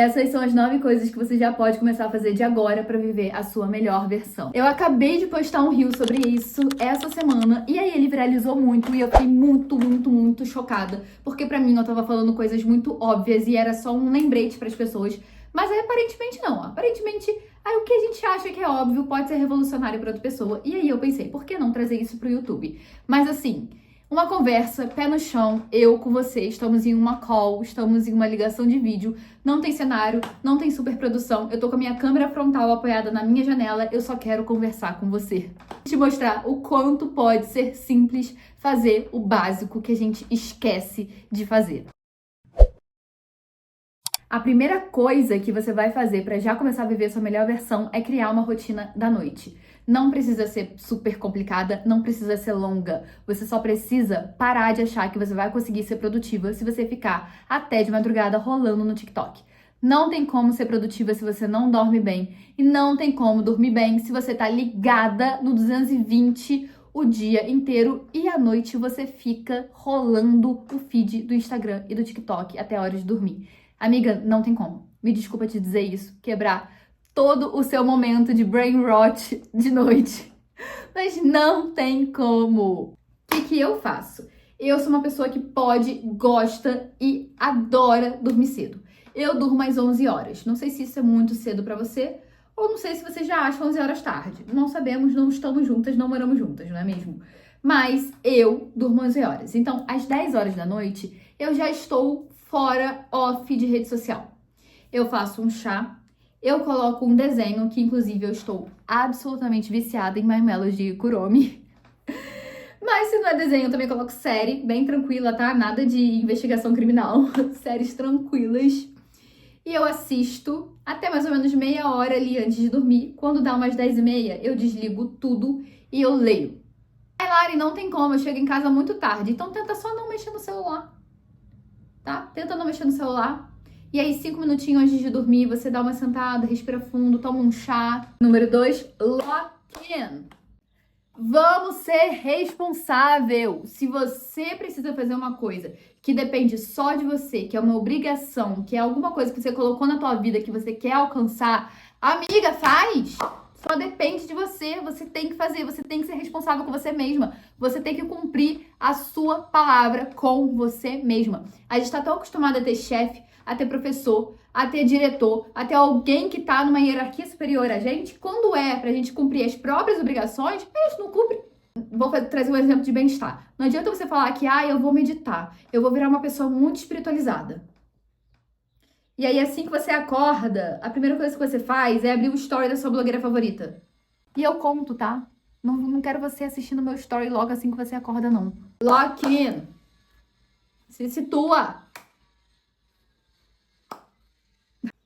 Essas são as 9 coisas que você já pode começar a fazer de agora para viver a sua melhor versão. Eu acabei de postar um reel sobre isso essa semana e aí ele viralizou muito e eu fiquei muito chocada, porque pra mim eu tava falando coisas muito óbvias e era só um lembrete pras pessoas, mas aí aparentemente não. Aparentemente, aí o que a gente acha que é óbvio pode ser revolucionário pra outra pessoa. E aí eu pensei, por que não trazer isso pro YouTube? Mas assim, uma conversa, pé no chão, eu com você, estamos em uma call, estamos em uma ligação de vídeo, não tem cenário, não tem superprodução, eu tô com a minha câmera frontal apoiada na minha janela, eu só quero conversar com você. Te mostrar o quanto pode ser simples fazer o básico que a gente esquece de fazer. A primeira coisa que você vai fazer para já começar a viver sua melhor versão é criar uma rotina da noite. Não precisa ser super complicada, não precisa ser longa. Você só precisa parar de achar que você vai conseguir ser produtiva se você ficar até de madrugada rolando no TikTok. Não tem como ser produtiva se você não dorme bem. E não tem como dormir bem se você tá ligada no 220 o dia inteiro e à noite você fica rolando o feed do Instagram e do TikTok até a hora de dormir. Amiga, não tem como. Me desculpa te dizer isso, quebrar todo o seu momento de brain rot de noite. Mas não tem como. O que eu faço? Eu sou uma pessoa que pode, gosta e adora dormir cedo. Eu durmo às 11 horas. Não sei se isso é muito cedo pra você, ou não sei se você já acha 11 horas tarde. Não sabemos, não estamos juntas, não moramos juntas, não é mesmo? Mas eu durmo 11 horas. Então, às 10 horas da noite, eu já estou fora, off de rede social. Eu faço um chá, eu coloco um desenho, que inclusive eu estou absolutamente viciada em My Melody Kuromi. Mas se não é desenho, eu também coloco série, bem tranquila, tá? Nada de investigação criminal, séries tranquilas. E eu assisto até mais ou menos meia hora ali antes de dormir. Quando dá umas 10h30, eu desligo tudo e eu leio. Ai, Lari, não tem como, eu chego em casa muito tarde, então tenta só não mexer no celular. Tá? Tenta não mexer no celular. E aí, 5 minutinhos antes de dormir, você dá uma sentada, respira fundo, toma um chá. Número 2, lock in. Vamos ser responsável. Se você precisa fazer uma coisa que depende só de você, que é uma obrigação, que é alguma coisa que você colocou na tua vida que você quer alcançar, amiga, faz! Só depende de você, você tem que fazer, você tem que ser responsável com você mesma. Você tem que cumprir a sua palavra com você mesma. A gente tá tão acostumada a ter chefe, a ter professor, a ter diretor, a ter alguém que tá numa hierarquia superior a gente. Quando é pra gente cumprir as próprias obrigações, a gente não cumpre. Vou trazer um exemplo de bem-estar. Não adianta você falar que, eu vou meditar, eu vou virar uma pessoa muito espiritualizada. E aí, assim que você acorda, a primeira coisa que você faz é abrir o story da sua blogueira favorita. E eu conto, tá? Não quero você assistindo meu story logo assim que você acorda, não. Lock in. Se situa.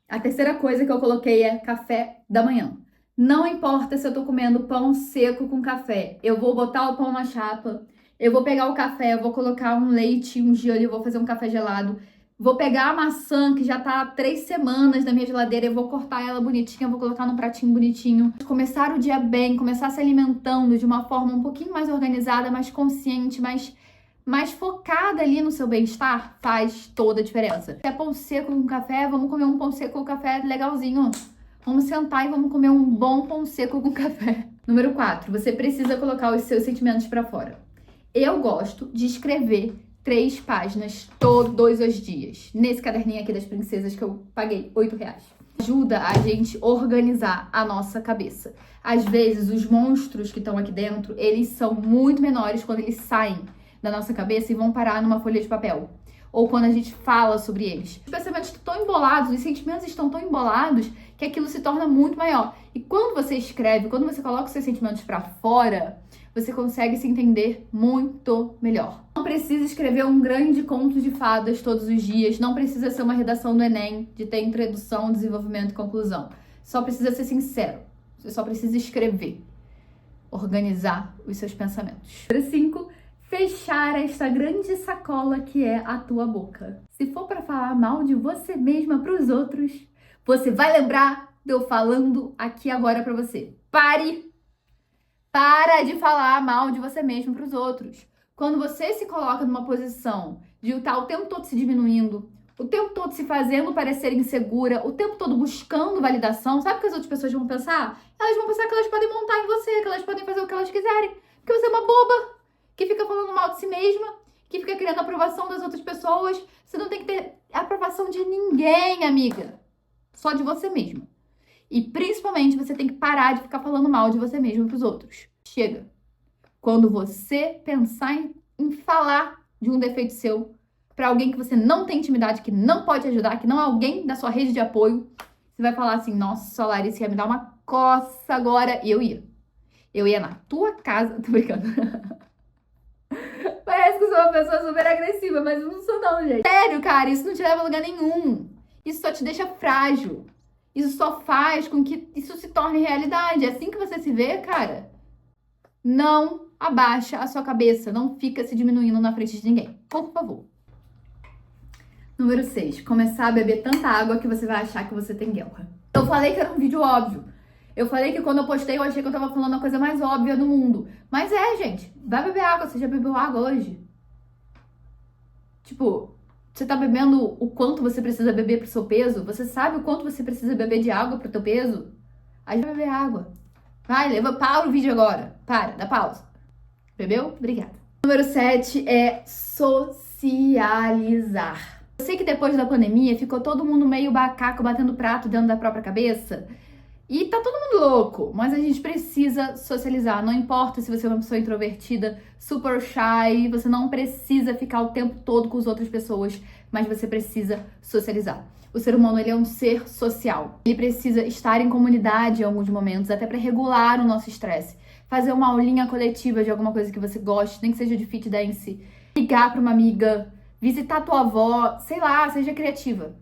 A terceira coisa que eu coloquei é café da manhã. Não importa se eu tô comendo pão seco com café. Eu vou botar o pão na chapa, eu vou pegar o café, eu vou colocar um leite, um gelo, eu vou fazer um café gelado. Vou pegar a maçã que já tá há 3 semanas na minha geladeira, eu vou cortar ela bonitinha, vou colocar num pratinho bonitinho. Começar o dia bem, começar se alimentando de uma forma um pouquinho mais organizada, mais consciente, mais focada ali no seu bem-estar, faz toda a diferença. Se é pão seco com café, vamos comer um pão seco com café legalzinho. Vamos sentar e vamos comer um bom pão seco com café. Número 4, você precisa colocar os seus sentimentos pra fora. Eu gosto de escrever 3 páginas todos os dias. Nesse caderninho aqui das princesas que eu paguei R$8. Ajuda a gente organizar a nossa cabeça. Às vezes, os monstros que estão aqui dentro, eles são muito menores quando eles saem da nossa cabeça e vão parar numa folha de papel. Ou quando a gente fala sobre eles. Os pensamentos estão tão embolados, os sentimentos estão tão embolados que aquilo se torna muito maior. E quando você escreve, quando você coloca os seus sentimentos pra fora, você consegue se entender muito melhor. Não precisa escrever um grande conto de fadas todos os dias, não precisa ser uma redação do Enem, de ter introdução, desenvolvimento e conclusão. Só precisa ser sincero, você só precisa escrever, organizar os seus pensamentos. Número 5, fechar esta grande sacola que é a tua boca. Se for para falar mal de você mesma para os outros, você vai lembrar de eu falando aqui agora para você. Para de falar mal de você mesmo para os outros. Quando você se coloca numa posição de estar o tempo todo se diminuindo, o tempo todo se fazendo parecer insegura, o tempo todo buscando validação, sabe o que as outras pessoas vão pensar? Elas vão pensar que elas podem montar em você, que elas podem fazer o que elas quiserem, porque você é uma boba, que fica falando mal de si mesma, que fica querendo a aprovação das outras pessoas. Você não tem que ter aprovação de ninguém, amiga, só de você mesma. E principalmente você tem que parar de ficar falando mal de você mesma pros outros. Chega. Quando você pensar em falar de um defeito seu pra alguém que você não tem intimidade, que não pode ajudar, que não é alguém da sua rede de apoio, você vai falar assim, nossa, Larissa, ia me dar uma coça agora. E eu ia. Eu ia na tua casa. Tô brincando. Parece que eu sou uma pessoa super agressiva, mas eu não sou não, gente. Sério, cara, isso não te leva a lugar nenhum. Isso só te deixa frágil. Isso só faz com que isso se torne realidade. É assim que você se vê, cara, não abaixa a sua cabeça. Não fica se diminuindo na frente de ninguém. Por favor. Número 6. Começar a beber tanta água que você vai achar que você tem guelra. Eu falei que era um vídeo óbvio. Eu falei que quando eu postei, eu achei que eu tava falando a coisa mais óbvia do mundo. Mas gente. Vai beber água. Você já bebeu água hoje? Tipo, você tá bebendo o quanto você precisa beber pro seu peso? Você sabe o quanto você precisa beber de água pro teu peso? Aí vai beber água. Vai, para o vídeo agora. Dá pausa. Bebeu? Obrigada. Número 7 é socializar. Eu sei que depois da pandemia ficou todo mundo meio bacaco, batendo prato dentro da própria cabeça. E tá todo mundo louco, mas a gente precisa socializar. Não importa se você é uma pessoa introvertida, super shy, você não precisa ficar o tempo todo com as outras pessoas, mas você precisa socializar. O ser humano, ele é um ser social. Ele precisa estar em comunidade em alguns momentos, até para regular o nosso estresse. Fazer uma aulinha coletiva de alguma coisa que você goste, nem que seja de fit dance. Ligar para uma amiga, visitar tua avó, sei lá, seja criativa.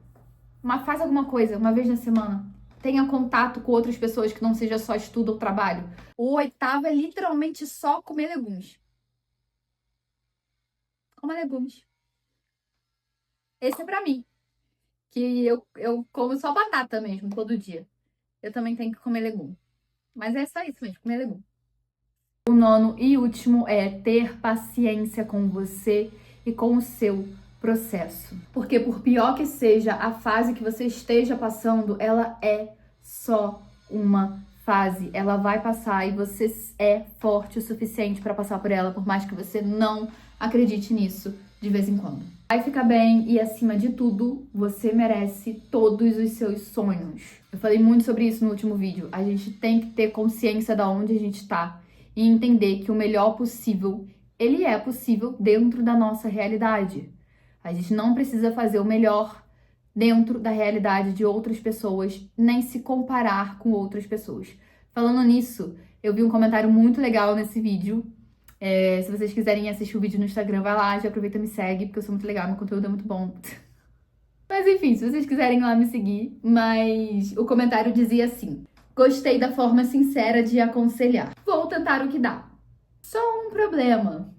Mas faz alguma coisa, uma vez na semana. Tenha contato com outras pessoas que não seja só estudo ou trabalho. O 8º é literalmente só comer legumes. Coma legumes. Esse é pra mim. Que eu como só batata mesmo, todo dia. Eu também tenho que comer legume. Mas é só isso mesmo, comer legume. O 9º e último é ter paciência com você e com o seu processo. Porque por pior que seja a fase que você esteja passando, ela é só uma fase. Ela vai passar e você é forte o suficiente para passar por ela, por mais que você não acredite nisso de vez em quando. Vai ficar bem e, acima de tudo, você merece todos os seus sonhos. Eu falei muito sobre isso no último vídeo. A gente tem que ter consciência de onde a gente tá e entender que o melhor possível, ele é possível dentro da nossa realidade. A gente não precisa fazer o melhor dentro da realidade de outras pessoas, nem se comparar com outras pessoas. Falando nisso, eu vi um comentário muito legal nesse vídeo. Se vocês quiserem assistir o vídeo no Instagram, vai lá, já aproveita e me segue, porque eu sou muito legal, meu conteúdo é muito bom. Mas enfim, se vocês quiserem ir lá me seguir, mas o comentário dizia assim: gostei da forma sincera de aconselhar. Vou tentar o que dá. Só um problema.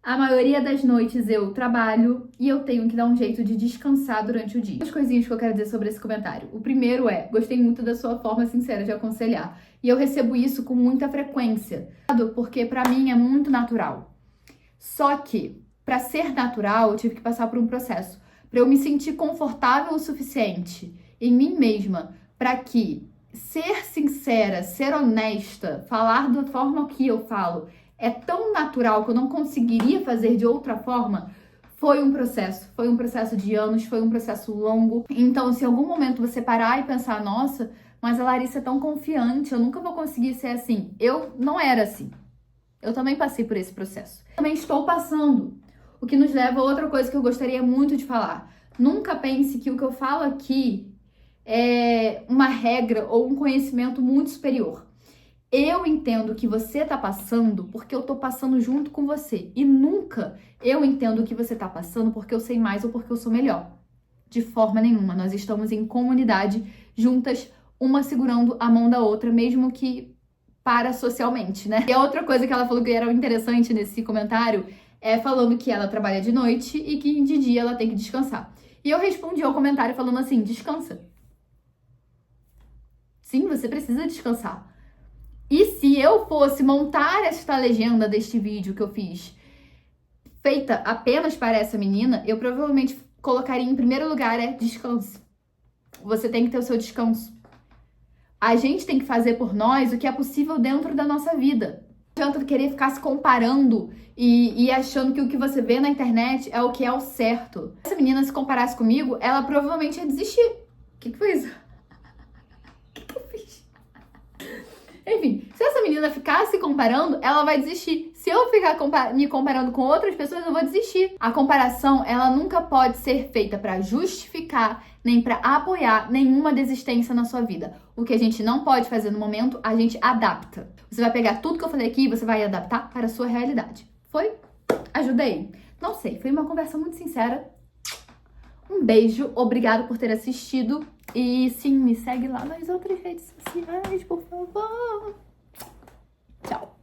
A maioria das noites eu trabalho e eu tenho que dar um jeito de descansar durante o dia. Duas coisinhas que eu quero dizer sobre esse comentário. O primeiro é, gostei muito da sua forma sincera de aconselhar. E eu recebo isso com muita frequência, porque pra mim é muito natural. Só que, pra ser natural, eu tive que passar por um processo. Pra eu me sentir confortável o suficiente em mim mesma, pra que ser sincera, ser honesta, falar da forma que eu falo é tão natural que eu não conseguiria fazer de outra forma, foi um processo de anos, foi um processo longo. Então, se em algum momento você parar e pensar, nossa, mas a Larissa é tão confiante, eu nunca vou conseguir ser assim. Eu não era assim. Eu também passei por esse processo. Também estou passando. O que nos leva a outra coisa que eu gostaria muito de falar. Nunca pense que o que eu falo aqui é uma regra ou um conhecimento muito superior. Eu entendo o que você tá passando porque eu tô passando junto com você. E nunca eu entendo o que você tá passando porque eu sei mais ou porque eu sou melhor. De forma nenhuma. Nós estamos em comunidade, juntas, uma segurando a mão da outra, mesmo que parasocialmente, né? E a outra coisa que ela falou que era interessante nesse comentário é falando que ela trabalha de noite e que de dia ela tem que descansar. E eu respondi ao comentário falando assim, descansa. Sim, você precisa descansar. E se eu fosse montar esta legenda deste vídeo que eu fiz, feita apenas para essa menina, eu provavelmente colocaria em primeiro lugar é descanso. Você tem que ter o seu descanso. A gente tem que fazer por nós o que é possível dentro da nossa vida. Não adianta querer ficar se comparando e achando que o que você vê na internet é o que é o certo. Se essa menina se comparasse comigo, ela provavelmente ia desistir. O que foi isso? O que eu fiz? Enfim, se essa menina ficar se comparando, ela vai desistir. Se eu ficar me comparando com outras pessoas, eu vou desistir. A comparação, ela nunca pode ser feita para justificar nem para apoiar nenhuma desistência na sua vida. O que a gente não pode fazer no momento, a gente adapta. Você vai pegar tudo que eu falei aqui e você vai adaptar para a sua realidade. Foi? Ajudei? Não sei, foi uma conversa muito sincera. Um beijo, obrigado por ter assistido. E sim, me segue lá nas outras redes sociais, por favor. Tchau.